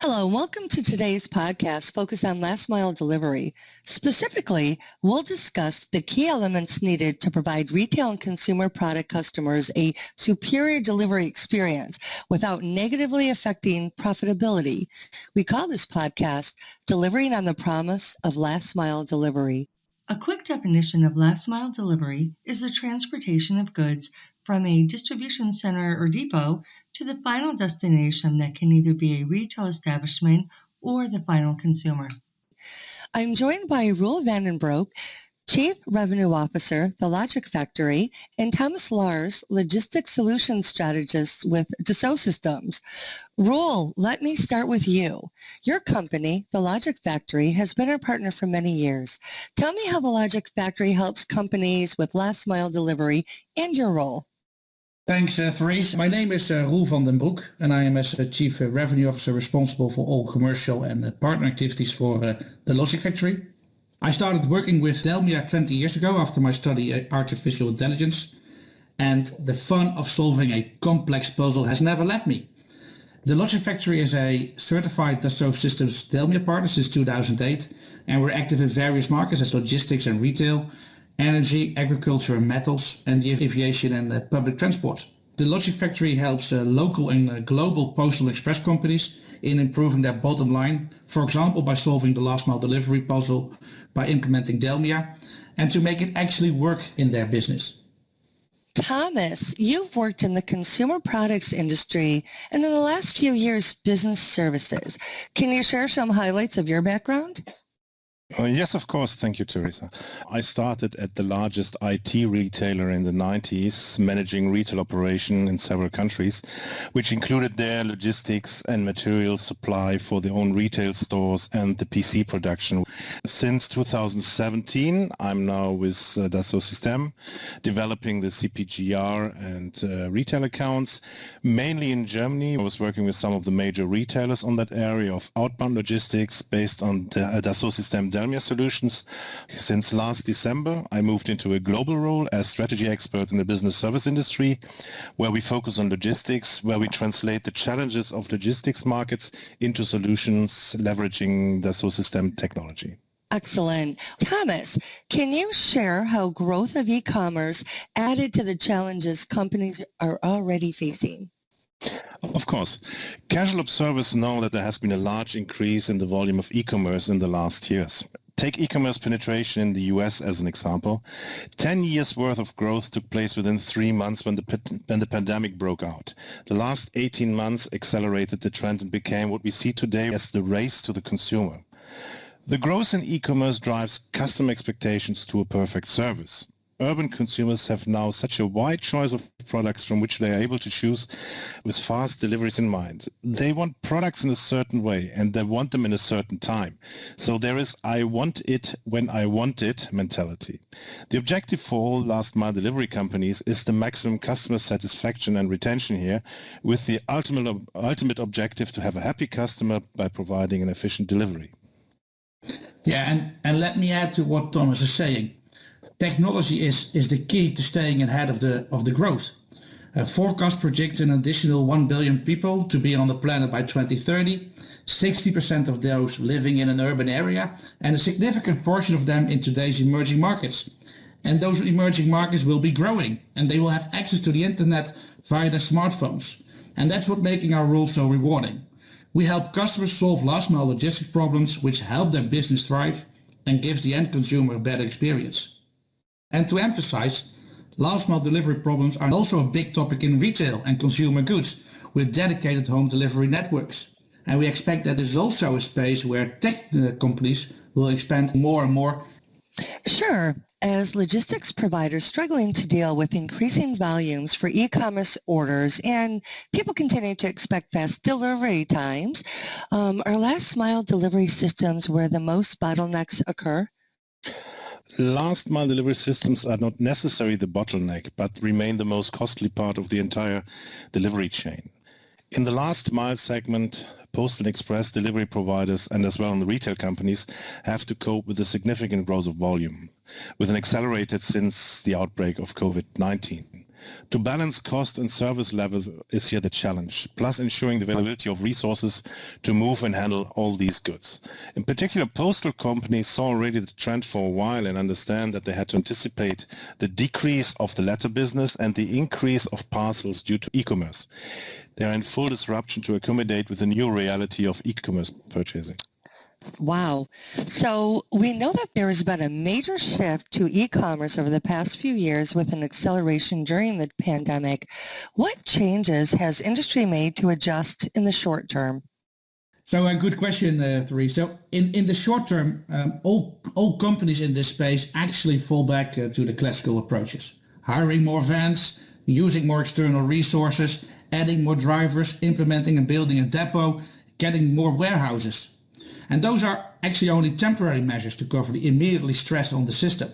Hello, and welcome to today's podcast focused on last mile delivery. Specifically, we'll discuss the key elements needed to provide retail and consumer product customers a superior delivery experience without negatively affecting profitability. We call this podcast Delivering on the Promise of Last Mile Delivery. A quick definition of last mile delivery is the transportation of goods from a distribution center or depot to the final destination that can either be a retail establishment or the final consumer. I'm joined by Roel Broek, Chief Revenue Officer, The Logic Factory, and Thomas Laarz, Logistics Solutions Strategist with Dassault Systèmes. Roel, let me start with you. Your company, The Logic Factory, has been our partner for many years. Tell me how The Logic Factory helps companies with last mile delivery and your role. Thanks, Faris. My name is Roel Broek, and I am as Chief Revenue Officer responsible for all commercial and partner activities for The Logic Factory. I started working with Delmia 20 years ago after my study artificial intelligence, and the fun of solving a complex puzzle has never left me. The Logic Factory is a certified Dassault Systèmes Delmia partner since 2008, and we're active in various markets as logistics and retail, energy, agriculture and metals, and the aviation and public transport. The Logic Factory helps local and global postal express companies in improving their bottom line, for example by solving the last mile delivery puzzle, by implementing Delmia, and to make it actually work in their business. Thomas, you've worked in the consumer products industry and in the last few years business services. Can you share some highlights of your background? Yes, of course. Thank you, Teresa. I started at the largest IT retailer in the 90s, managing retail operation in several countries, which included their logistics and material supply for their own retail stores and the PC production. Since 2017, I'm now with Dassault Systèmes, developing the CPGR and retail accounts, mainly in Germany. I was working with some of the major retailers on that area of outbound logistics based on the Dassault Systèmes Delmia solutions. Since last December, I moved into a global role as strategy expert in the business service industry, where we focus on logistics, where we translate the challenges of logistics markets into solutions leveraging Dassault Systèmes technology. Excellent. Thomas, can you share how growth of e-commerce added to the challenges companies are already facing? Of course. Casual observers know that there has been a large increase in the volume of e-commerce in the last years. Take e-commerce penetration in the US as an example. 10 years worth of growth took place within 3 months when the pandemic broke out. The last 18 months accelerated the trend and became what we see today as the race to the consumer. The growth in e-commerce drives customer expectations to a perfect service. Urban consumers have now such a wide choice of products from which they are able to choose with fast deliveries in mind. They want products in a certain way and they want them in a certain time. So there is I want it when I want it mentality. The objective for all last mile delivery companies is the maximum customer satisfaction and retention here, with the ultimate objective to have a happy customer by providing an efficient delivery. Yeah, and let me add to what Thomas is saying. Technology is the key to staying ahead of the growth. Forecasts project an additional 1 billion people to be on the planet by 2030, 60% of those living in an urban area, and a significant portion of them in today's emerging markets. And those emerging markets will be growing, and they will have access to the internet via their smartphones. And that's what making our role so rewarding. We help customers solve last mile logistics problems which help their business thrive and gives the end consumer a better experience. And to emphasize, last mile delivery problems are also a big topic in retail and consumer goods with dedicated home delivery networks. And we expect that this is also a space where tech companies will expand more and more. Sure. As logistics providers struggling to deal with increasing volumes for e-commerce orders and people continue to expect fast delivery times, are last mile delivery systems where the most bottlenecks occur? Last mile delivery systems are not necessarily the bottleneck, but remain the most costly part of the entire delivery chain. In the last mile segment, postal express delivery providers and as well in the retail companies have to cope with the significant growth of volume, with an accelerated since the outbreak of COVID-19. To balance cost and service levels is here the challenge, plus ensuring the availability of resources to move and handle all these goods. In particular, postal companies saw already the trend for a while and understand that they had to anticipate the decrease of the letter business and the increase of parcels due to e-commerce. They are in full disruption to accommodate with the new reality of e-commerce purchasing. Wow. So we know that there has been a major shift to e-commerce over the past few years with an acceleration during the pandemic. What changes has industry made to adjust in the short term? So a good question, Therese. So in the short term, all companies in this space actually fall back to the classical approaches. Hiring more vans, using more external resources, adding more drivers, implementing and building a depot, getting more warehouses. And those are actually only temporary measures to cover the immediately stress on the system.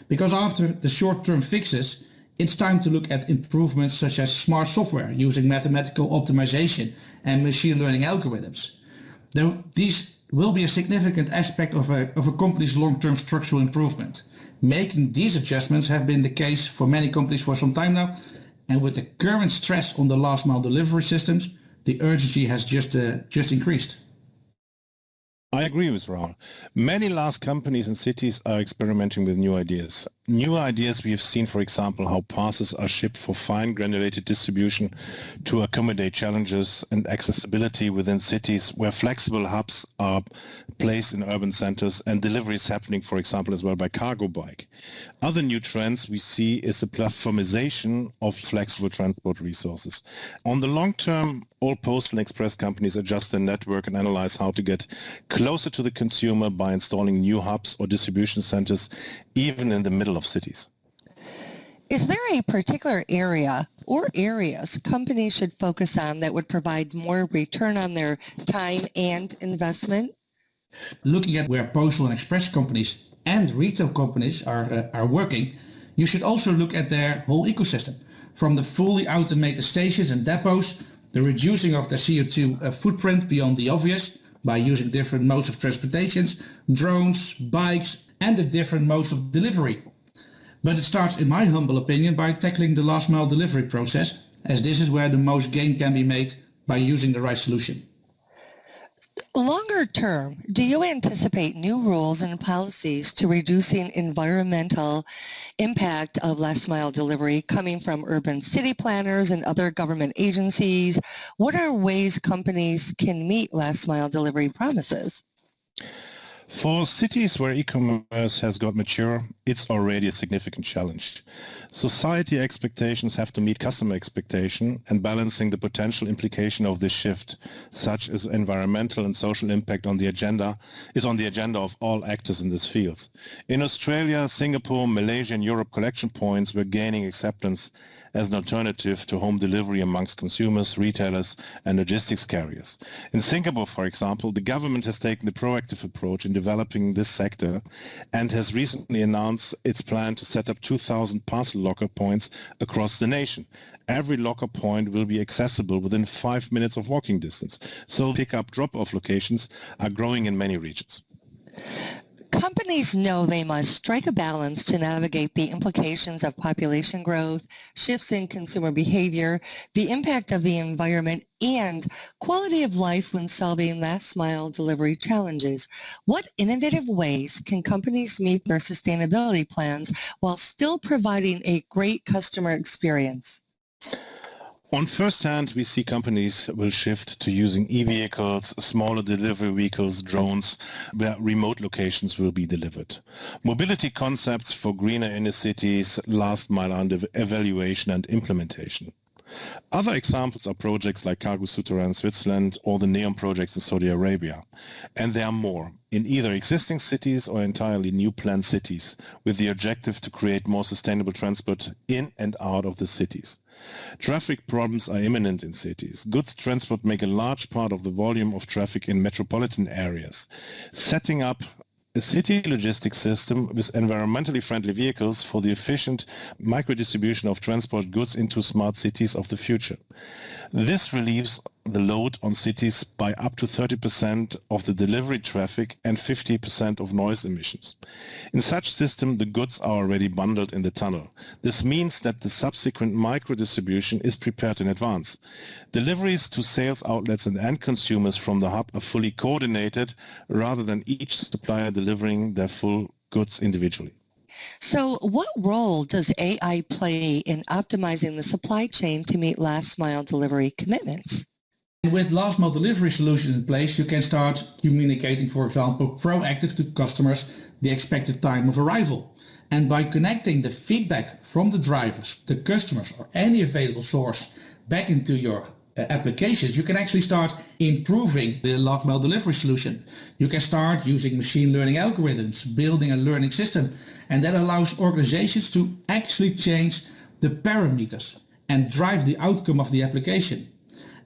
Because after the short-term fixes, it's time to look at improvements such as smart software using mathematical optimization and machine learning algorithms. Though these will be a significant aspect of a company's long-term structural improvement. Making these adjustments have been the case for many companies for some time now, and with the current stress on the last mile delivery systems, the urgency has just increased. I agree with Roel. Many large companies and cities are experimenting with new ideas. New ideas we have seen, for example, how parcels are shipped for fine granulated distribution to accommodate challenges and accessibility within cities where flexible hubs are placed in urban centers and deliveries happening, for example, as well by cargo bike. Other new trends we see is the platformization of flexible transport resources. On the long term, all postal and express companies adjust their network and analyze how to get closer to the consumer by installing new hubs or distribution centers, even in the middle of cities. Is there a particular area or areas companies should focus on that would provide more return on their time and investment? Looking at where postal and express companies and retail companies are working, you should also look at their whole ecosystem, from the fully automated stations and depots, the reducing of their CO2 footprint beyond the obvious by using different modes of transportations, drones, bikes, and the different modes of delivery. But it starts, in my humble opinion, by tackling the last mile delivery process, as this is where the most gain can be made by using the right solution. Longer term, do you anticipate new rules and policies to reducing environmental impact of last mile delivery coming from urban city planners and other government agencies? What are ways companies can meet last mile delivery promises? For cities where e-commerce has got mature, it's already a significant challenge. Society expectations have to meet customer expectation, and balancing the potential implication of this shift, such as environmental and social impact on the agenda, is on the agenda of all actors in this field. In Australia, Singapore, Malaysia and Europe, collection points were gaining acceptance as an alternative to home delivery amongst consumers, retailers and logistics carriers. In Singapore, for example, the government has taken the proactive approach in developing this sector and has recently announced its plan to set up 2,000 parcel locker points across the nation. Every locker point will be accessible within 5 minutes of walking distance. So pick-up drop-off locations are growing in many regions. Companies know they must strike a balance to navigate the implications of population growth, shifts in consumer behavior, the impact of the environment, and quality of life when solving last mile delivery challenges. What innovative ways can companies meet their sustainability plans while still providing a great customer experience? On first hand, we see companies will shift to using e-vehicles, smaller delivery vehicles, drones, where remote locations will be delivered. Mobility concepts for greener inner cities, last mile under evaluation and implementation. Other examples are projects like Cargo Souterrain in Switzerland or the NEOM projects in Saudi Arabia. And there are more, in either existing cities or entirely new planned cities, with the objective to create more sustainable transport in and out of the cities. Traffic problems are imminent in cities. Goods transport make a large part of the volume of traffic in metropolitan areas. Setting up a city logistics system with environmentally friendly vehicles for the efficient micro-distribution of transport goods into smart cities of the future. This relieves the load on cities by up to 30% of the delivery traffic and 50% of noise emissions. In such system, the goods are already bundled in the tunnel. This means that the subsequent micro-distribution is prepared in advance. Deliveries to sales outlets and end consumers from the hub are fully coordinated rather than each supplier delivering their full goods individually. So what role does AI play in optimizing the supply chain to meet last mile delivery commitments? With last mile delivery solutions in place, you can start communicating, for example, proactive to customers the expected time of arrival. And by connecting the feedback from the drivers, the customers, or any available source back into your applications, you can actually start improving the last mile delivery solution. You can start using machine learning algorithms, building a learning system, and that allows organizations to actually change the parameters and drive the outcome of the application.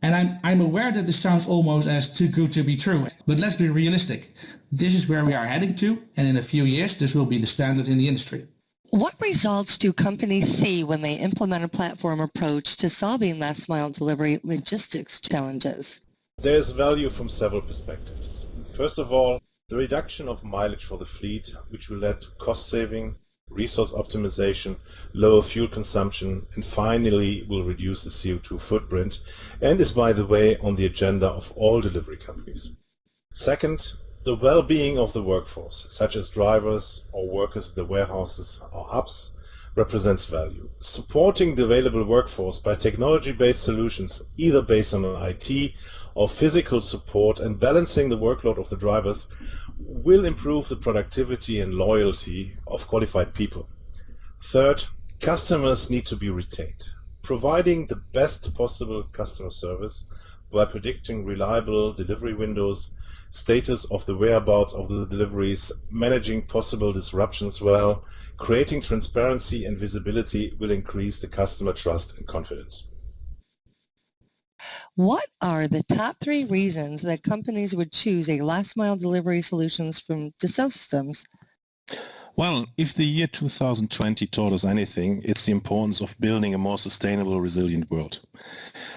And I'm aware that this sounds almost as too good to be true, but let's be realistic. This is where we are heading to, and in a few years this will be the standard in the industry. What results do companies see when they implement a platform approach to solving last mile delivery logistics challenges? There is value from several perspectives. First of all, the reduction of mileage for the fleet, which will lead to cost saving, resource optimization, lower fuel consumption, and finally will reduce the CO2 footprint, and is, by the way, on the agenda of all delivery companies. Second, the well-being of the workforce, such as drivers or workers in the warehouses or hubs, represents value. Supporting the available workforce by technology-based solutions, either based on IT or physical support, and balancing the workload of the drivers will improve the productivity and loyalty of qualified people. Third, customers need to be retained. Providing the best possible customer service by predicting reliable delivery windows, status of the whereabouts of the deliveries, managing possible disruptions well, creating transparency and visibility will increase the customer trust and confidence. What are the top 3 reasons that companies would choose a last mile delivery solutions from Dassault Systèmes? Well, if the year 2020 taught us anything, it's the importance of building a more sustainable, resilient world.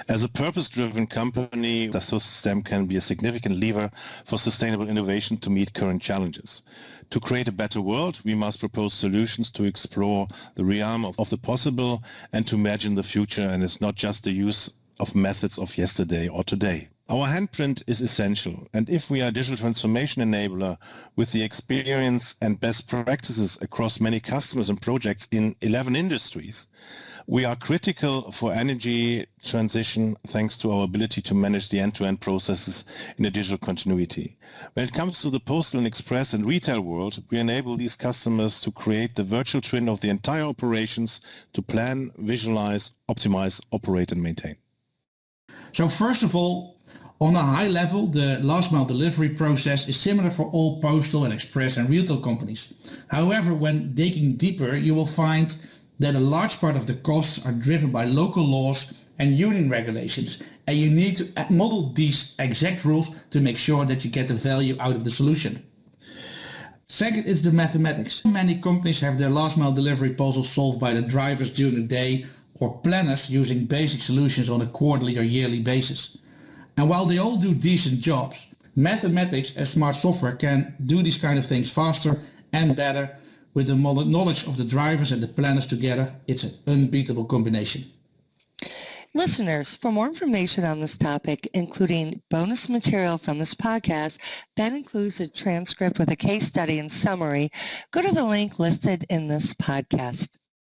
As a purpose-driven company, Dassault Systèmes can be a significant lever for sustainable innovation to meet current challenges. To create a better world, we must propose solutions to explore the realm of the possible and to imagine the future, and it's not just the use of methods of yesterday or today. Our handprint is essential, and if we are a digital transformation enabler with the experience and best practices across many customers and projects in 11 industries, we are critical for energy transition thanks to our ability to manage the end-to-end processes in a digital continuity. When it comes to the postal and express and retail world, we enable these customers to create the virtual twin of the entire operations to plan, visualize, optimize, operate, and maintain. So first of all, on a high level, the last mile delivery process is similar for all postal and express and retail companies. However, when digging deeper, you will find that a large part of the costs are driven by local laws and union regulations, and you need to model these exact rules to make sure that you get the value out of the solution. Second is the mathematics. Many companies have their last mile delivery puzzle solved by the drivers during the day or planners using basic solutions on a quarterly or yearly basis. And while they all do decent jobs, mathematics and smart software can do these kind of things faster and better. With the knowledge of the drivers and the planners together, it's an unbeatable combination. Listeners, for more information on this topic, including bonus material from this podcast, that includes a transcript with a case study and summary, go to the link listed in this podcast.